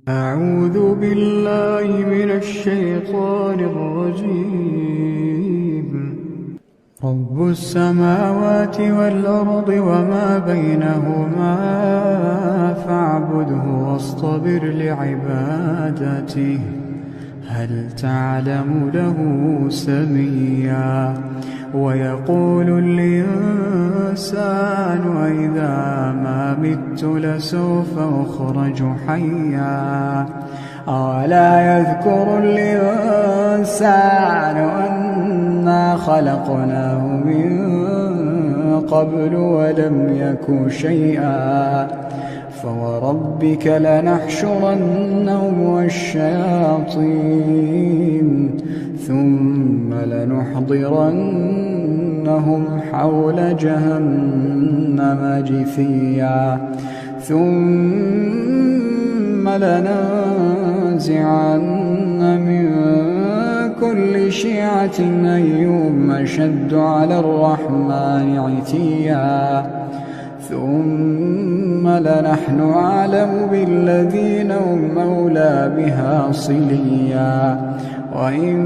أعوذ بالله من الشيطان الرجيم. رب السماوات والأرض وما بينهما فاعبده واصطبر لعبادته هل تعلم له سميا. ويقول الإنسان أإذا ما مت لسوف أخرج حيا. أولا يذكر الإنسان أنا خلقناه من قبل ولم يك شيئا. فوربك لنحشرنهم والشياطين ثم لنحضرنهم حول جهنم جثيا. ثم لننزعن من كل شيعة أيهم أشد على الرحمن عتيا. ثم لنحن أعلم بالذين هم أولى بها صليا. وإن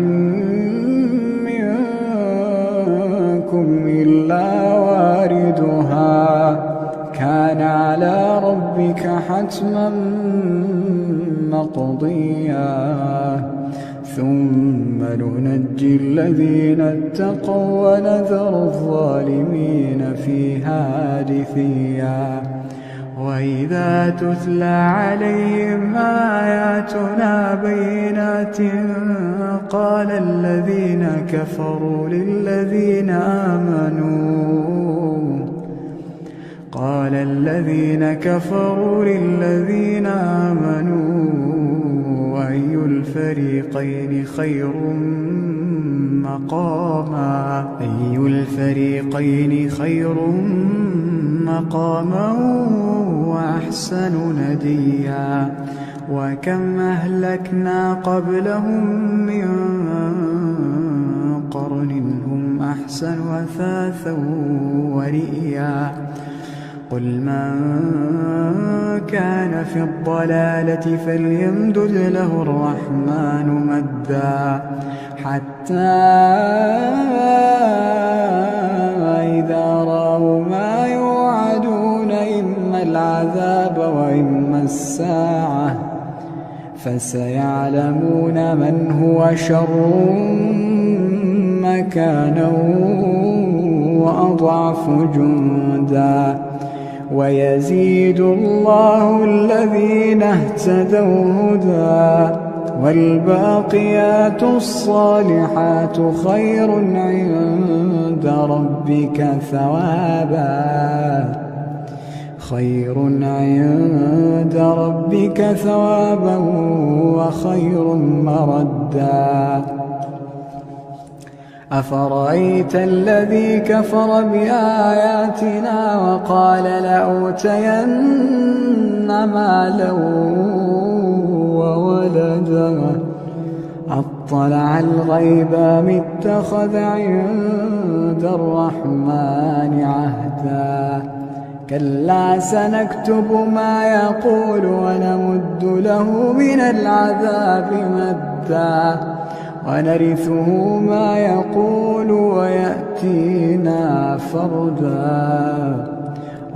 منكم إلا واردها كان على ربك حتما مقضيا. ثم ننجي الذين اتقوا ونذر الظالمين فيها جثيا. وإذا تتلى عليهم آياتنا بينات قال الذين كفروا للذين آمنوا أي الفريقين خير مقاما وأحسن نديا. وكم أهلكنا قبلهم من قرن هم أحسن أثاثا ورئيا. قل من كان في الضلالة فليمدد له الرحمن مدا حتى إذا رأوا ما يوعدون إما العذاب وإما الساعة فسيعلمون من هو شر مكانا وأضعف جندا. ويزيد الله الذين اهتدوا هدى والباقيات الصالحات خير عند ربك ثوابا وخير مردا. أفرأيت الذي كفر بآياتنا وقال لأوتين مالا وولدا أطلع الغيب أم اتخذ عند الرحمن عهدا. كلا سنكتب ما يقول ونمد له من العذاب مدا ونرثه ما يقول ويأتينا فردا.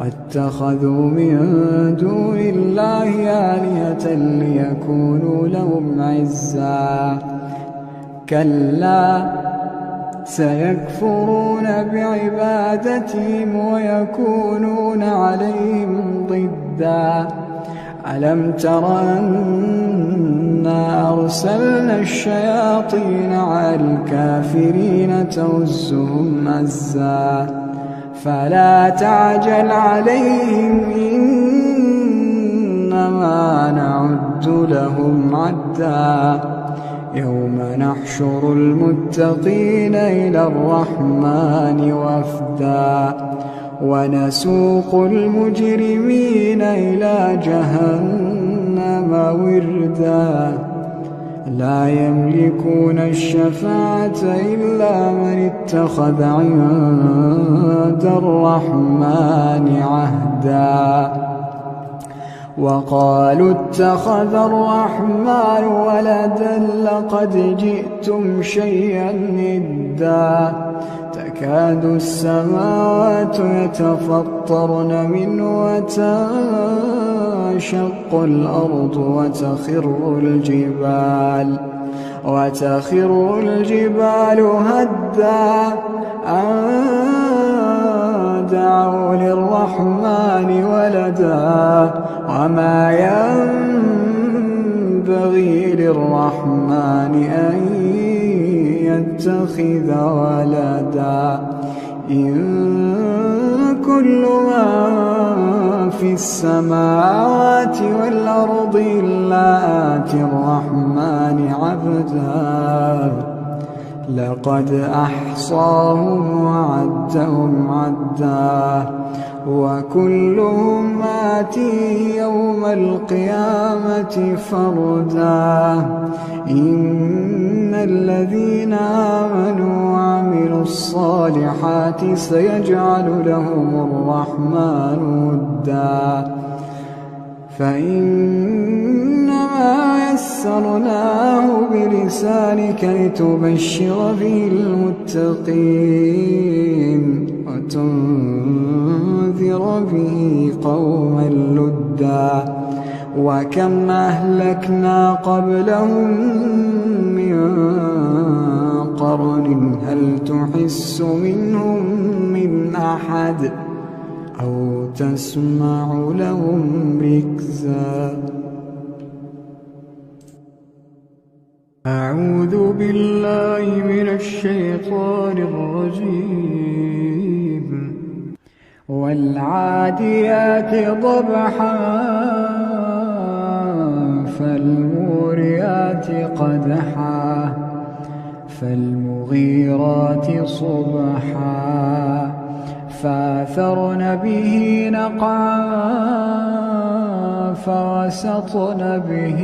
واتخذوا من دون الله آلهة ليكونوا لهم عزا. كلا سيكفرون بعبادتهم ويكونون عليهم ضدا. ألم تر أنا أرسلنا الشياطين على الكافرين تؤزهم أزا فلا تعجل عليهم إنما نعد لهم عدا. يوم نحشر المتقين إلى الرحمن وفدا ونسوق المجرمين إلى جهنم وردا. لا يملكون الشفاعة إلا من اتخذ عند الرحمن عهدا. وقالوا اتخذ الرحمن ولدا لقد جئتم شيئا إدا تكاد السماوات يتفطرن منه وتنشق الأرض وتخر الجبال هدا أن دعوا للرحمن ولدا وما ينبغي للرحمن أن يتخذ ولدا إن كل من في السماوات والأرض إلا آتي الرحمن عبدا لقد أحصاهم وعدهم عدا وكلهم آتيه يوم القيامة فردا إن الذين آمنوا وعملوا الصالحات سيجعل لهم الرحمن ودا فإنما يسرناه بلسانك لتبشر به المتقين وتنذر به قوما لدا وكم أهلكنا قبلهم من قرن هل تحس منهم من أحد أو تسمع لهم ركزا أعوذ بالله من الشيطان الرجيم والعاديات ضبحا فالموريات قدحا فالمغيرات صبحا فأثرن به نقعا فوسطن به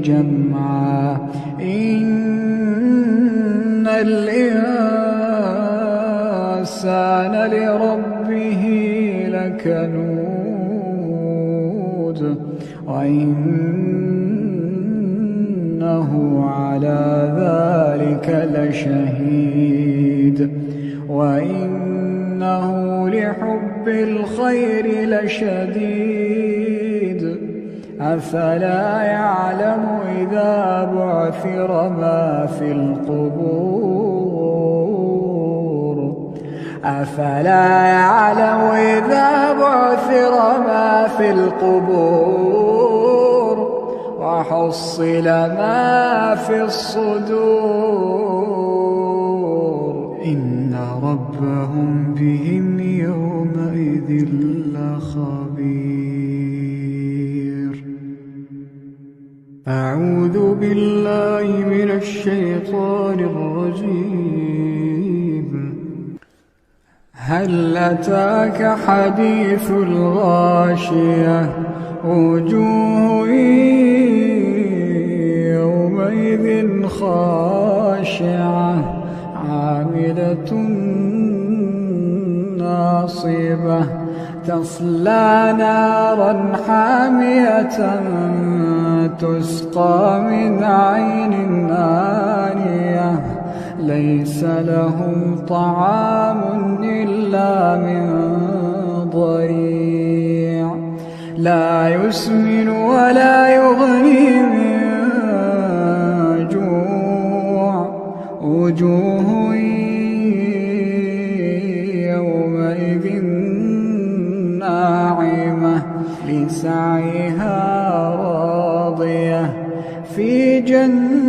جمعا إن الإنسان لربه لكنود وإنه على ذلك لشهيد وإنه لحب الخير لشديد أفلا يعلم إذا بعثر ما في القبور أفلا يعلم إذا بعثر ما في القبور وحصل ما في الصدور إن ربهم بهم يومئذ لخبير أعوذ بالله من الشيطان الرجيم هل أتاك حديث الغاشية وجوه يومئذ خاشعة عاملة ناصبة تصلى نارا حامية تسقى من عين آنية ليس لهم طعام إلا من ضريع لا يسمن ولا يغني من جوع وجوه يومئذ ناعمة لسعيها راضية في جنة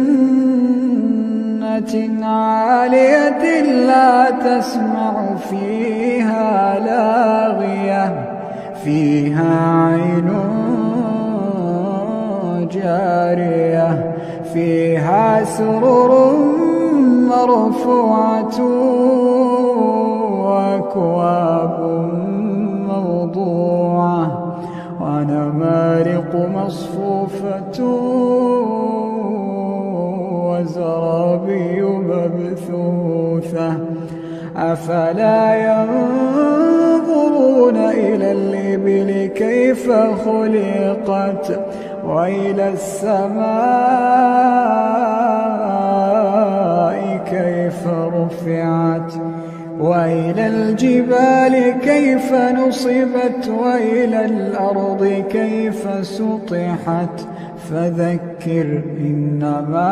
عالية لا تسمع فيها لاغية فيها عين جارية فيها سرر مرفوعة وأكواب موضوعة ونمارق مصفوفة وزرابي مبثوثة أفلا ينظرون إلى الإبل كيف خلقت وإلى السماء كيف رفعت وإلى الجبال كيف نصبت وإلى الأرض كيف سطحت فذكر إنما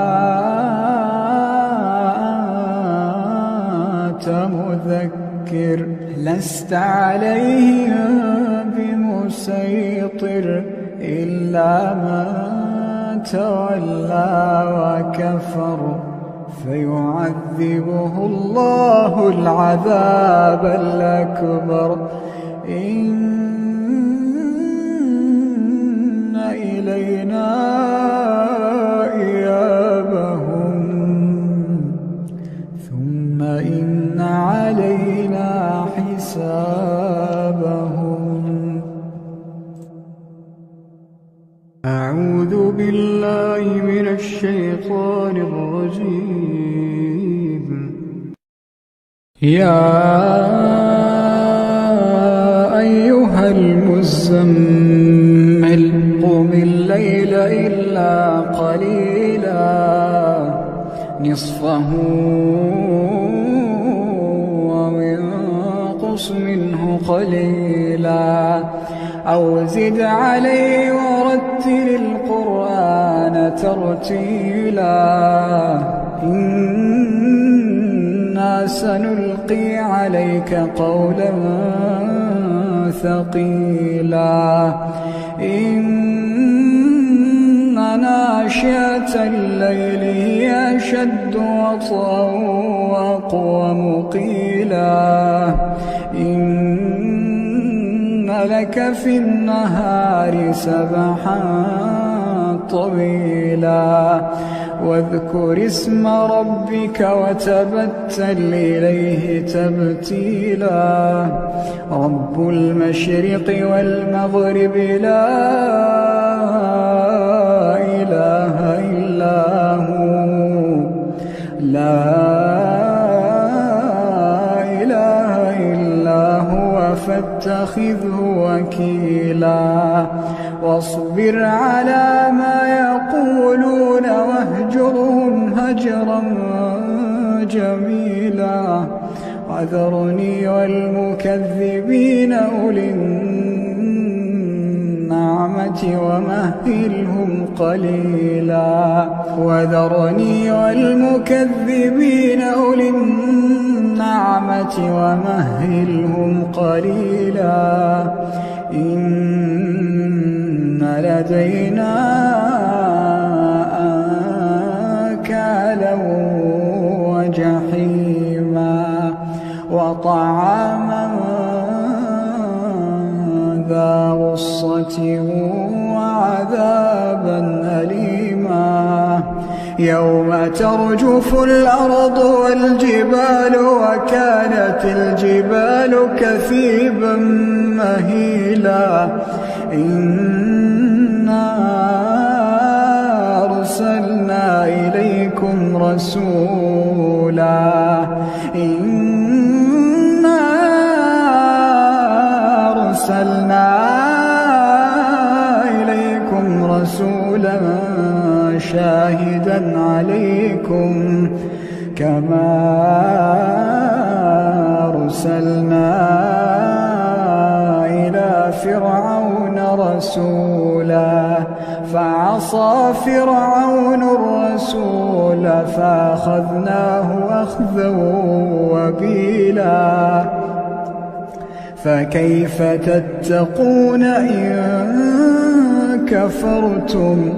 أنت مذكر لست عليهم بمسيطر إلا من تولى وكفر فيعذبه الله العذاب الأكبر إن إلينا إيابهم ثم إن علينا حسابهم. أعوذ بالله من الشيطان الرجيم. يا أيها المزمل قم الليل إلا قليلا نصفه وانقص منه قليلا أو زد عليه ورتل القرآن ترتيلا إنا سنلقي عليك قولا ثقيلا إن ناشئة الليل هي أشد وطئا وأقوم قيلا إن لك في النهار سبحا طويلا واذكر اسم ربك وتبتل إليه تبتيلا رب المشرق والمغرب لا إله إلا هو فاتخذه وكيلا واصبر على ما يقولون واهجرهم هجرا جميلا وذرني والمكذبين أولي النعمة ومهلهم قليلا وذرني والمكذبين أولي النعمة ومهلهم قليلا إن لدينا أنكالا وجحيما وطعاما ذا غصة وعذابا أليما يوم ترجف الأرض والجبال وكانت الجبال كثيبا مهيلا إنا أرسلنا إليكم رسولا رسولا شاهدا عليكم كما أرسلنا إلى فرعون رسولا فعصى فرعون الرسول فأخذناه أخذا وبيلا فكيف تتقون إن كفرتم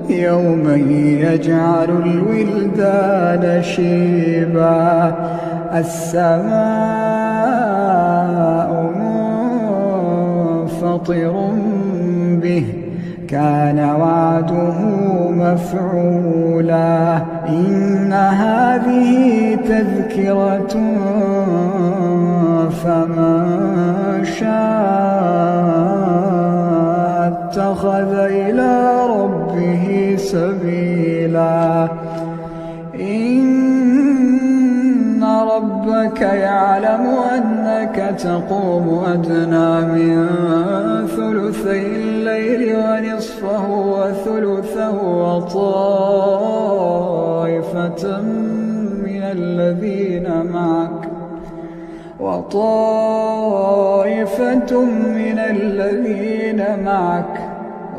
يوما يجعل الولدان شيبا السماء منفطر به كان وعده مفعولا إن هذه تذكرة فمن شاء اتخذ إلى ربه سبيلا إن ربك يعلم أنك تقوم أدنى من ثلثي الليل ونصفه وثلثه وطائفة من الذين معك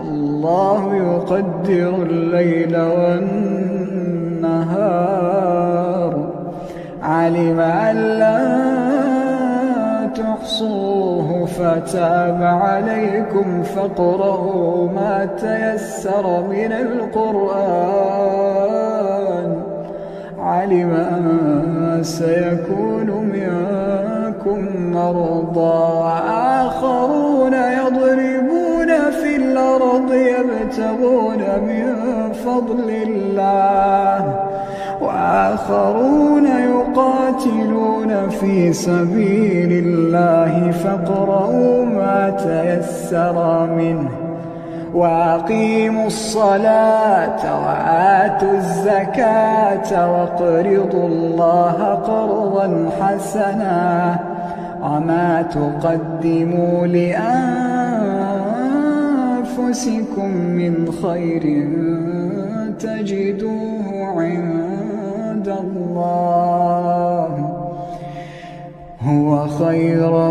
الله يقدر الليل والنهار علم أن لا تحصوه فتاب عليكم فاقرؤوا ما تيسر من القرآن علم أن سيكون منكم مرضى وآخرون يضربون في الأرض يبتغون من فضل الله وآخرون يقاتلون في سبيل الله فاقرؤوا ما تيسر منه وأقيموا الصلاة وآتوا الزكاة واقرضوا الله قرضا حسنا وما تقدموا لأنفسكم من خير تجدوه عند الله هو خيرا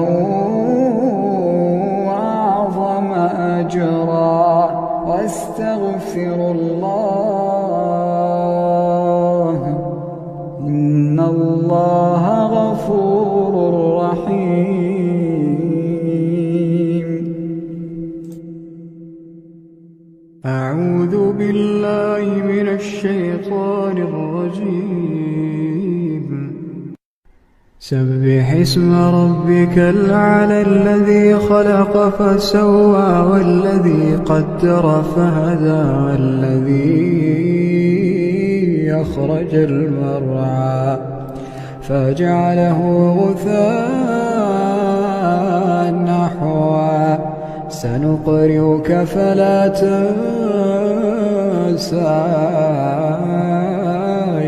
وأعظم أجرا واستغفروا الله إن الله غفور رحيم. أعوذ بالله من الشيطان الرجيم. سبح اسم ربك الأعلى الذي خلق فسوى والذي قدر فهدى والذي أخرج المرعى فجعله غثاء نحوا سنقرئك فلا تنسى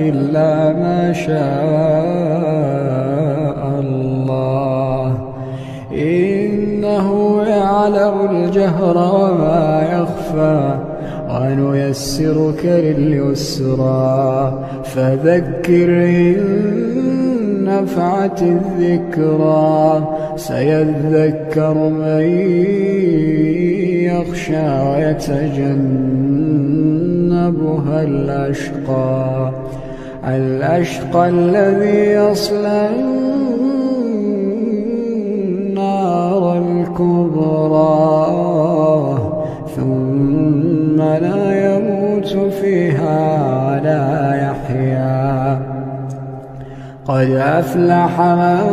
إلا ما شاء الله إنه يعلم الجهر وما يخفى ونيسرك لليسرى فذكر إن نفعت الذكرى سيذكر من يخشى ويتجنبها الأشقى الذي يصلى النار الكبرى ثم لا يموت فيها ولا يحيا قد أفلح من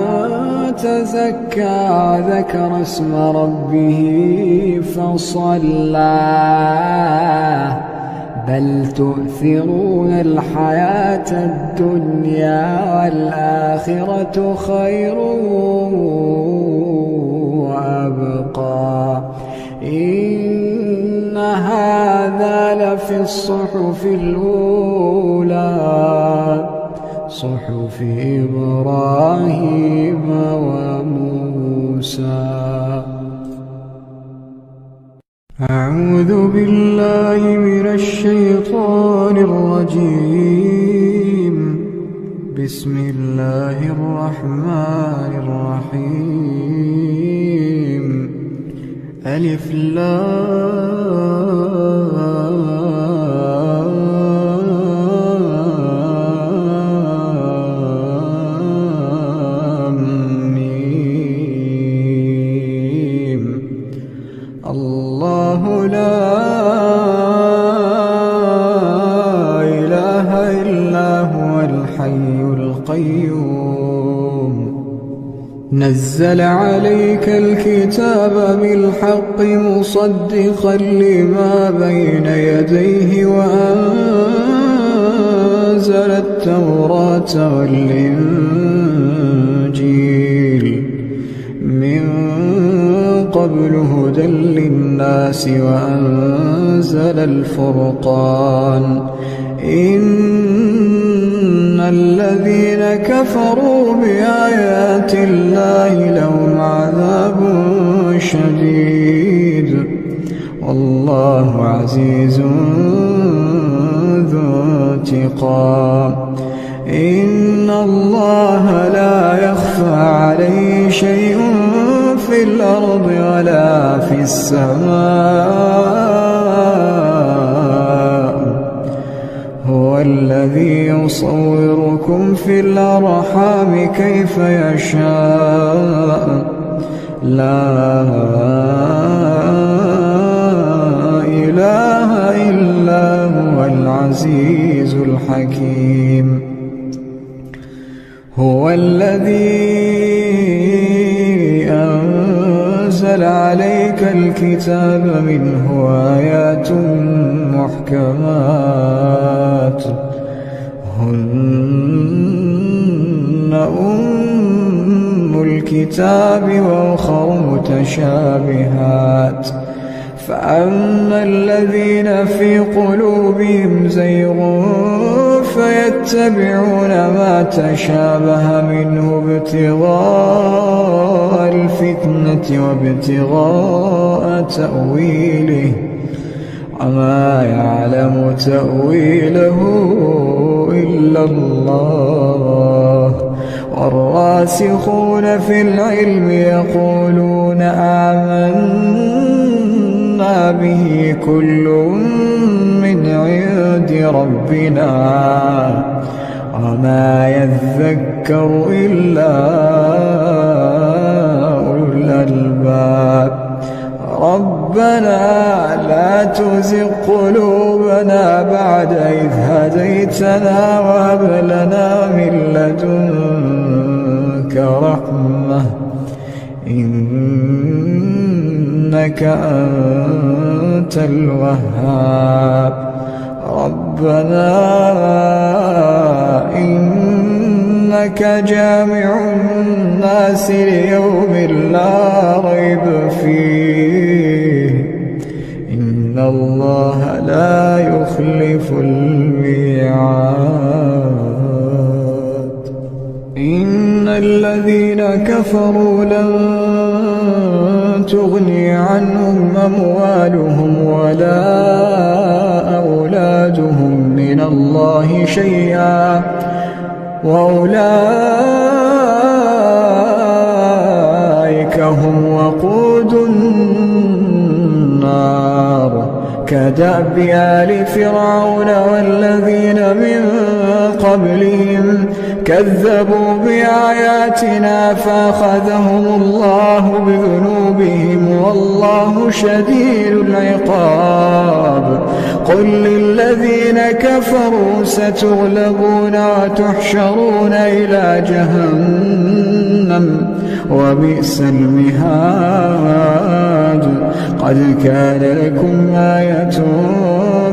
تزكى وذكر اسم ربه فصلى بل تؤثرون الحياة الدنيا والآخرة خير وأبقى إن هذا لفي الصحف الأولى صحف إبراهيم وموسى. أعوذ بالله من الشيطان الرجيم. بسم الله الرحمن الرحيم. ألف لام ميم. الله لا إله إلا هو الحي القيوم نزل عليك الكتاب بالحق مصدقا لما بين يديه وأنزل التوراة والإنجيل من قبل هدى للناس وأنزل الفرقان إن الذين كفروا بآيات الله لهم عذاب شديد والله عزيز ذو انتقام. إن الله لا يخفى عليه شيء في الأرض ولا في السماء. هو الذي يصوركم في الأرحام كيف يشاء لا إله إلا هو العزيز الحكيم. هو الذي أنزل عليك الكتاب منه آيات محكمات هن أم الكتاب وأخر متشابهات فأما الذين في قلوبهم زيغ فيتبعون ما تشابه منه ابتغاء الفتنة وابتغاء تأويله وما يعلم تأويله إلا الله. والراسخون في العلم يقولون آمنا به كل من عند ربنا وما يذكر إلا أولو الألباب. ربنا لا تزغ قلوبنا بعد إذ هديتنا وهب لنا من لدنك رحمة إنك أنت الوهاب. ربنا إنك جامع الناس ليوم لا ريب فيه إن الله لا يخلف الميعاد. إن الذين كفروا لن تغني عنهم أموالهم ولا أولادهم من الله شيئا وأولئك هم وقود النار كدأب آل فرعون والذين من قبلهم كذبوا بآياتنا فأخذهم الله بذنوبهم والله شديد العقاب. قل للذين كفروا ستغلبون وتحشرون إلى جهنم وبئس المهاد. قد كان لكم آية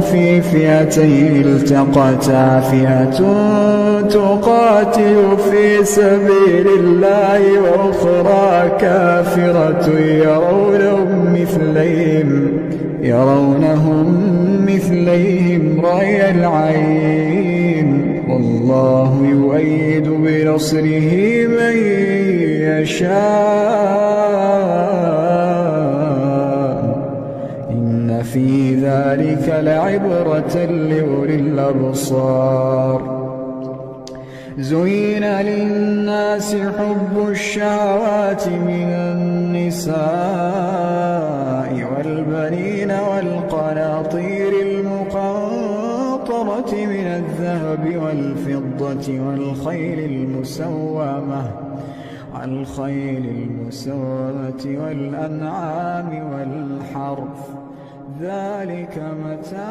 في فئتين التقتا فئة تقاتل في سبيل الله وأخرى كافرة يرونهم مثليهم رأي العين والله يؤيد بنصره من يشاء إن في ذلك لعبرة لأولي الأبصار. زين للناس حب الشهوات من النساء والبنين والقناطير المقنطرة من الذهب والفضة والخيل المسومة والأنعام والحرث ذلك متاع